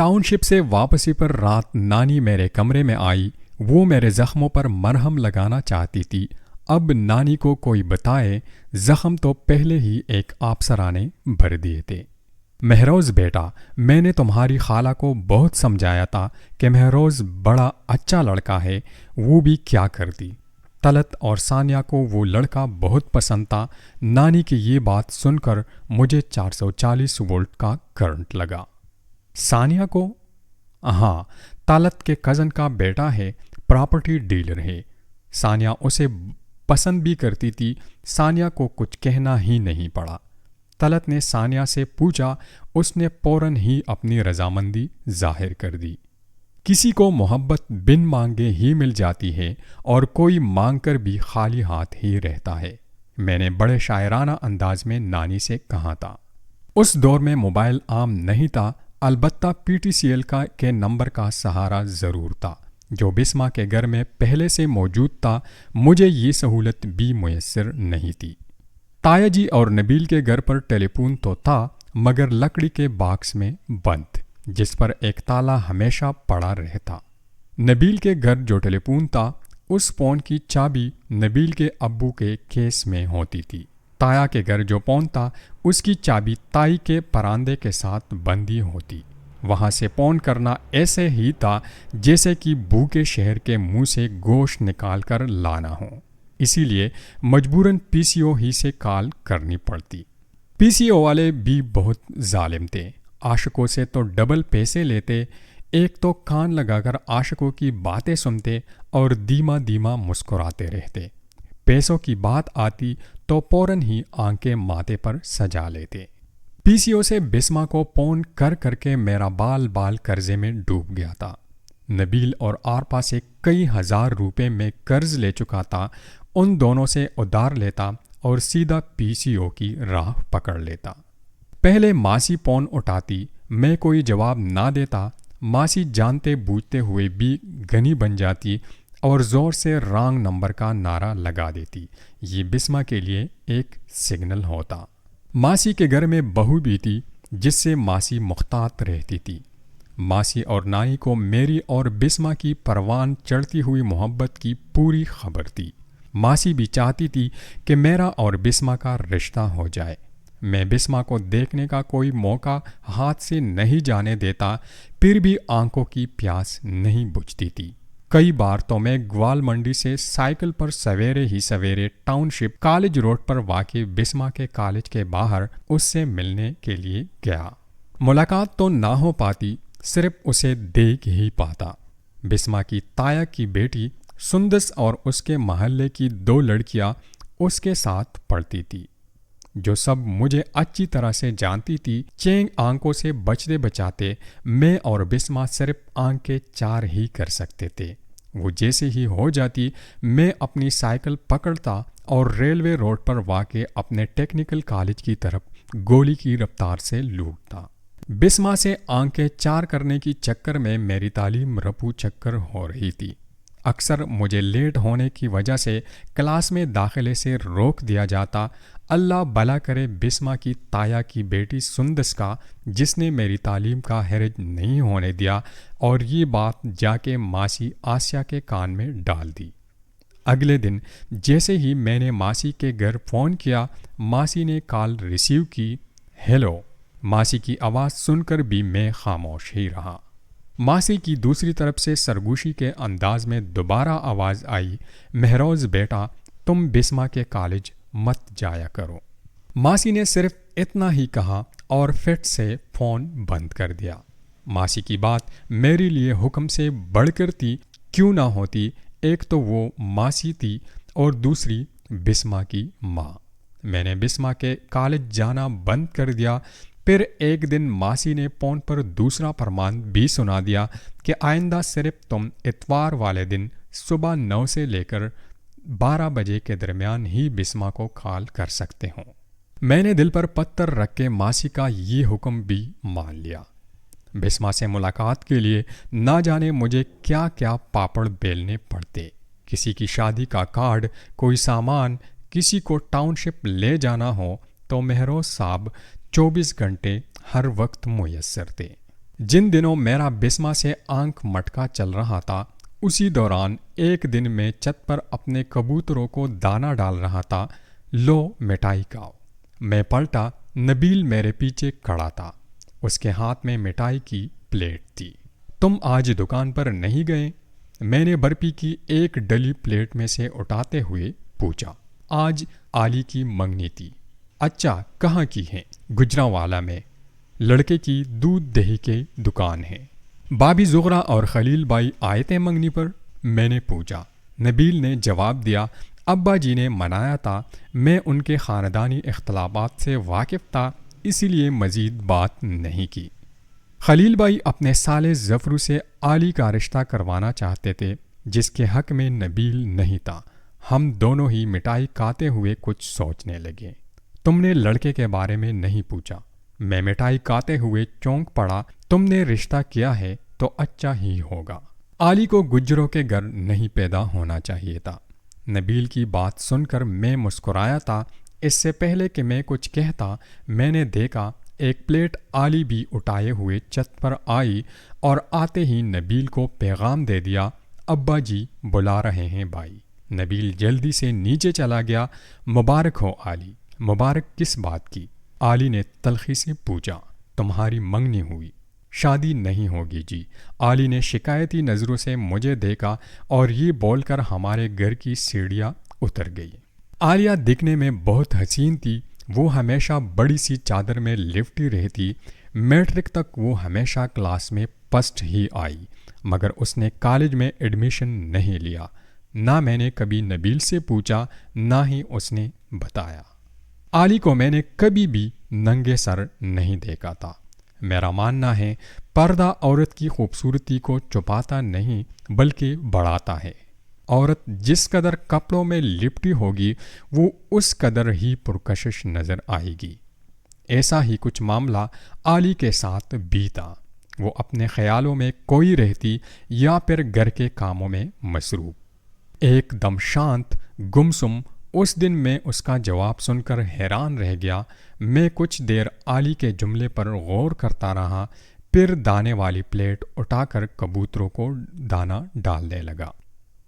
Town شپ سے واپسی پر رات نانی میرے کمرے میں آئی۔ وہ میرے زخموں پر مرہم لگانا چاہتی تھی۔ اب نانی کو کوئی بتائے، زخم تو پہلے ہی ایک آبسرا نے بھر دیے تھے۔ مہروز بیٹا، میں نے تمہاری خالہ کو بہت سمجھایا تھا کہ مہروز بڑا اچھا لڑکا ہے، وہ بھی کیا کرتی۔ طلعت اور ثانیہ کو وہ لڑکا بہت پسند تھا۔ نانی کی یہ بات سن کر مجھے 440 وولٹ کا کرنٹ لگا۔ ثانیہ کو؟ ہاں، طلعت کے کزن کا بیٹا ہے، پراپرٹی ڈیلر ہے۔ ثانیہ اسے پسند بھی کرتی تھی۔ ثانیہ کو کچھ کہنا ہی نہیں پڑا۔ طلعت نے ثانیہ سے پوچھا، اس نے فوراً ہی اپنی رضامندی ظاہر کر دی۔ کسی کو محبت بن مانگے ہی مل جاتی ہے اور کوئی مانگ کر بھی خالی ہاتھ ہی رہتا ہے، میں نے بڑے شاعرانہ انداز میں نانی سے کہا تھا۔ اس دور میں موبائل عام نہیں تھا، البتہ PTCL کے نمبر کا سہارا ضرور تھا جو بسما کے گھر میں پہلے سے موجود تھا۔ مجھے یہ سہولت بھی میسر نہیں تھی۔ تایا جی اور نبیل کے گھر پر ٹیلی فون تو تھا، مگر لکڑی کے باکس میں بند، جس پر ایک تالا ہمیشہ پڑا رہتا۔ نبیل کے گھر جو ٹیلی فون تھا، اس فون کی چابی نبیل کے ابو کے کیس میں ہوتی تھی۔ تایا کے گھر جو فون تھا، اس کی چابی تائی کے پراندے کے ساتھ بندھی ہوتی۔ وہاں سے فون کرنا ایسے ہی تھا جیسے کہ بھوکے شہر کے منہ سے گوشت نکال کر لانا ہو۔ اسی لیے مجبوراً PCO ہی سے کال کرنی پڑتی۔ PCO والے بھی بہت ظالم تھے، عاشقوں سے تو ڈبل پیسے لیتے۔ ایک تو کان لگا کر عاشقوں کی باتیں سنتے اور دھیما دھیما مسکراتے رہتے۔ پیسوں کی بات آتی تو فوراً ہی آنکھیں ماتھے پر سجا لیتے۔ PCO سے بسما کو فون کر کر کے میرا بال قرضے میں ڈوب گیا تھا۔ نبیل اور آرپا سے کئی ہزار روپے میں قرض لے چکا تھا، ان دونوں سے ادھار لیتا اور سیدھا PCO کی راہ پکڑ لیتا۔ پہلے ماسی فون اٹھاتی، میں کوئی جواب نہ دیتا، ماسی جانتے بوجھتے ہوئے بھی گنی بن جاتی اور زور سے رانگ نمبر کا نعرہ لگا دیتی۔ یہ بسما کے لیے ایک سگنل ہوتا۔ ماسی کے گھر میں بہو بھی تھی جس سے ماسی محتاط رہتی تھی۔ ماسی اور نائی کو میری اور بسما کی پروان چڑھتی ہوئی محبت کی پوری خبر تھی۔ ماسی بھی چاہتی تھی کہ میرا اور بسما کا رشتہ ہو جائے۔ میں بسما کو دیکھنے کا کوئی موقع ہاتھ سے نہیں جانے دیتا، پھر بھی آنکھوں کی پیاس نہیں بجھتی تھی۔ کئی بار تو میں گوال منڈی سے سائیکل پر سویرے ہی سویرے ٹاؤن شپ کالج روڈ پر واقع بسما کے کالج کے باہر اس سے ملنے کے لیے گیا۔ ملاقات تو نہ ہو پاتی، صرف اسے دیکھ ہی پاتا۔ بسما کی تایا کی بیٹی سندس اور اس کے محلے کی 2 لڑکیاں اس کے ساتھ پڑھتی تھی، جو سب مجھے اچھی طرح سے جانتی تھی۔ چینگ آنکھوں سے بچتے بچاتے میں اور بسما صرف آنکھیں 4 ہی کر سکتے تھے۔ وہ جیسے ہی ہو جاتی، میں اپنی سائیکل پکڑتا اور ریلوے روڈ پر واقع اپنے ٹیکنیکل کالج کی طرف گولی کی رفتار سے لوٹتا۔ بسما سے آنکھیں 4 کرنے کی چکر میں میری تعلیم رپو چکر ہو رہی تھی۔ اکثر مجھے لیٹ ہونے کی وجہ سے کلاس میں داخلے سے روک دیا جاتا۔ اللہ بھلا کرے بسما کی تایا کی بیٹی سندس کا، جس نے میری تعلیم کا حرج نہیں ہونے دیا اور یہ بات جا کے ماسی آسیہ کے کان میں ڈال دی۔ اگلے دن جیسے ہی میں نے ماسی کے گھر فون کیا، ماسی نے کال ریسیو کی۔ ہیلو۔ ماسی کی آواز سن کر بھی میں خاموش ہی رہا۔ ماسی کی دوسری طرف سے سرگوشی کے انداز میں دوبارہ آواز آئی، مہروز بیٹا، تم بسما کے کالج مت جایا کرو۔ ماسی نے صرف اتنا ہی کہا اور فٹ سے فون بند کر دیا۔ ماسی کی بات میرے لیے حکم سے بڑھ کر تھی، کیوں نہ ہوتی؟ ایک تو وہ ماسی تھی اور دوسری بسما کی ماں۔ میں نے بسما کے کالج جانا بند کر دیا۔ پھر ایک دن ماسی نے فون پر دوسرا فرمان بھی سنا دیا کہ آئندہ صرف تم اتوار والے دن صبح 9 سے لے کر 12 بجے کے درمیان ہی بسما کو کال کر سکتے ہو۔ میں نے دل پر پتھر رکھ کے ماسی کا یہ حکم بھی مان لیا۔ بسما سے ملاقات کے لیے نہ جانے مجھے کیا کیا پاپڑ بیلنے پڑتے۔ کسی کی شادی کا کارڈ، کوئی سامان، کسی کو ٹاؤن شپ لے جانا ہو تو مہروز صاحب 24 گھنٹے ہر وقت میسر تھے۔ جن دنوں میرا بسما سے آنکھ مٹکا چل رہا تھا، اسی دوران ایک دن میں چھت پر اپنے کبوتروں کو دانہ ڈال رہا تھا۔ لو مٹھائی کھاؤ۔ میں پلٹا، نبیل میرے پیچھے کھڑا تھا، اس کے ہاتھ میں مٹھائی کی پلیٹ تھی۔ تم آج دکان پر نہیں گئے؟ میں نے برفی کی ایک ڈلی پلیٹ میں سے اٹھاتے ہوئے پوچھا۔ آج علی کی منگنی تھی۔ اچھا، کہاں کی ہے؟ گجرانوالہ میں، لڑکے کی دودھ دہی کی دکان ہے۔ بابی زغرا اور خلیل بھائی آئے تھے منگنی پر؟ میں نے پوچھا۔ نبیل نے جواب دیا، ابا جی نے منایا تھا، میں ان کے خاندانی اختلافات سے واقف تھا، اسی لیے مزید بات نہیں کی۔ خلیل بھائی اپنے سالے ظفرو سے علی کا رشتہ کروانا چاہتے تھے، جس کے حق میں نبیل نہیں تھا۔ ہم دونوں ہی مٹھائی کھاتے ہوئے کچھ سوچنے لگے۔ تم نے لڑکے کے بارے میں نہیں پوچھا۔ میں مٹھائی کھاتے ہوئے چونک پڑا۔ تم نے رشتہ کیا ہے تو اچھا ہی ہوگا۔ علی کو گجروں کے گھر نہیں پیدا ہونا چاہیے تھا۔ نبیل کی بات سن کر میں مسکرایا تھا۔ اس سے پہلے کہ میں کچھ کہتا، میں نے دیکھا ایک پلیٹ علی بھی اٹھائے ہوئے چھت پر آئی اور آتے ہی نبیل کو پیغام دے دیا، ابا جی بلا رہے ہیں بھائی۔ نبیل جلدی سے نیچے چلا گیا۔ مبارک ہو علی۔ مبارک کس بات کی؟ علی نے تلخی سے پوچھا۔ تمہاری منگنی ہوئی۔ شادی نہیں ہوگی جی۔ علی نے شکایتی نظروں سے مجھے دیکھا اور یہ بول کر ہمارے گھر کی سیڑھیاں اتر گئی۔ عالیہ دکھنے میں بہت حسین تھی۔ وہ ہمیشہ بڑی سی چادر میں لپٹی رہتی۔ میٹرک تک وہ ہمیشہ کلاس میں فرسٹ ہی آئی، مگر اس نے کالج میں ایڈمیشن نہیں لیا۔ نہ میں نے کبھی نبیل سے پوچھا، نہ ہی اس نے بتایا۔ علی کو میں نے کبھی بھی ننگے سر نہیں دیکھا تھا۔ میرا ماننا ہے، پردہ عورت کی خوبصورتی کو چھپاتا نہیں بلکہ بڑھاتا ہے۔ عورت جس قدر کپڑوں میں لپٹی ہوگی، وہ اس قدر ہی پرکشش نظر آئے گی۔ ایسا ہی کچھ معاملہ علی کے ساتھ بھی تھا۔ وہ اپنے خیالوں میں کوئی رہتی یا پھر گھر کے کاموں میں مصروف۔ ایک دم شانت، گمسم۔ اس دن میں اس کا جواب سن کر حیران رہ گیا۔ میں کچھ دیر علی کے جملے پر غور کرتا رہا، پھر دانے والی پلیٹ اٹھا کر کبوتروں کو دانہ ڈالنے لگا۔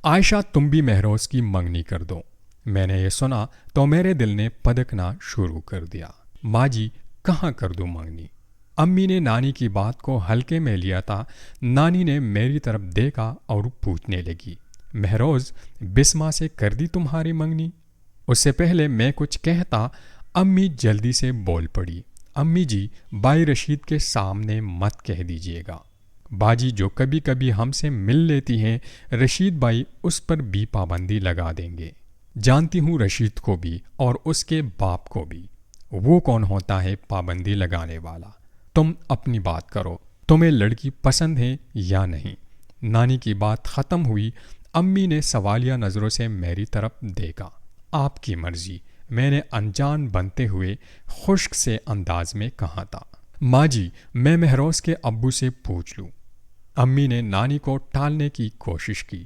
عائشہ، تم بھی مہروز کی منگنی کر دو۔ میں نے یہ سنا تو میرے دل نے پدکنا شروع کر دیا۔ ماں جی، کہاں کر دوں منگنی؟ امی نے نانی کی بات کو ہلکے میں لیا تھا۔ نانی نے میری طرف دیکھا اور پوچھنے لگی، مہروز، بسما سے کر دی تمہاری منگنی؟ اس سے پہلے میں کچھ کہتا، امی جلدی سے بول پڑی، امی جی، بھائی رشید کے سامنے مت کہہ دیجیے گا۔ باجی جو کبھی کبھی ہم سے مل لیتی ہیں، رشید بھائی اس پر بھی پابندی لگا دیں گے۔ جانتی ہوں رشید کو بھی اور اس کے باپ کو بھی۔ وہ کون ہوتا ہے پابندی لگانے والا؟ تم اپنی بات کرو، تمہیں لڑکی پسند ہے یا نہیں؟ نانی کی بات ختم ہوئی۔ امی نے سوالیہ نظروں سے میری طرف دیکھا۔ آپ کی مرضی، میں نے انجان بنتے ہوئے خشک سے انداز میں کہا تھا۔ ماں جی، میں مہروز کے ابو سے پوچھ لوں؟ امی نے نانی کو ٹالنے کی کوشش کی۔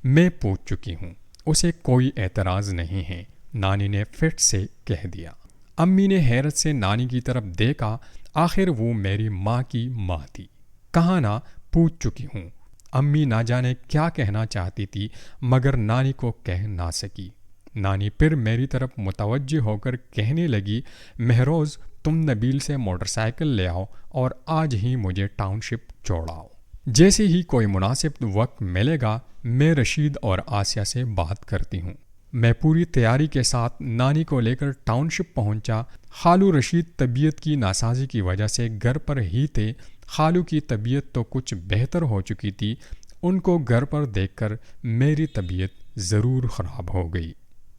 میں پوچھ چکی ہوں، اسے کوئی اعتراض نہیں ہے، نانی نے فٹ سے کہہ دیا۔ امی نے حیرت سے نانی کی طرف دیکھا۔ آخر وہ میری ماں کی ماں تھی۔ کہا نہ پوچھ چکی ہوں۔ امی نہ جانے کیا کہنا چاہتی تھی، مگر نانی کو کہہ نہ سکی۔ نانی پھر میری طرف متوجہ ہو کر کہنے لگی، مہروز، تم نبیل سے موٹر سائیکل لے آؤ اور آج ہی مجھے ٹاؤن شپ چھوڑاؤ۔ جیسے ہی کوئی مناسب وقت ملے گا، میں رشید اور آسیہ سے بات کرتی ہوں۔ میں پوری تیاری کے ساتھ نانی کو لے کر ٹاؤن شپ پہنچا۔ خالو رشید طبیعت کی ناسازی کی وجہ سے گھر پر ہی تھے۔ خالو کی طبیعت تو کچھ بہتر ہو چکی تھی، ان کو گھر پر دیکھ کر میری طبیعت ضرور خراب ہو گئی۔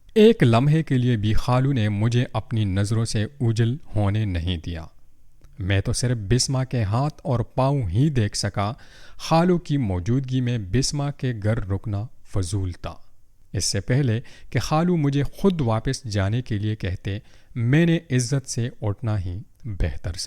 ایک لمحے کے لیے بھی خالو نے مجھے اپنی نظروں سے اوجھل ہونے نہیں دیا۔ میں تو صرف بسما کے ہاتھ اور پاؤں ہی دیکھ سکا۔ خالو کی موجودگی میں بسما کے گھر رکنا فضول تھا۔ اس سے پہلے کہ خالو مجھے خود واپس جانے کے لیے کہتے، میں نے عزت سے اٹھنا ہی بہتر سمجھا۔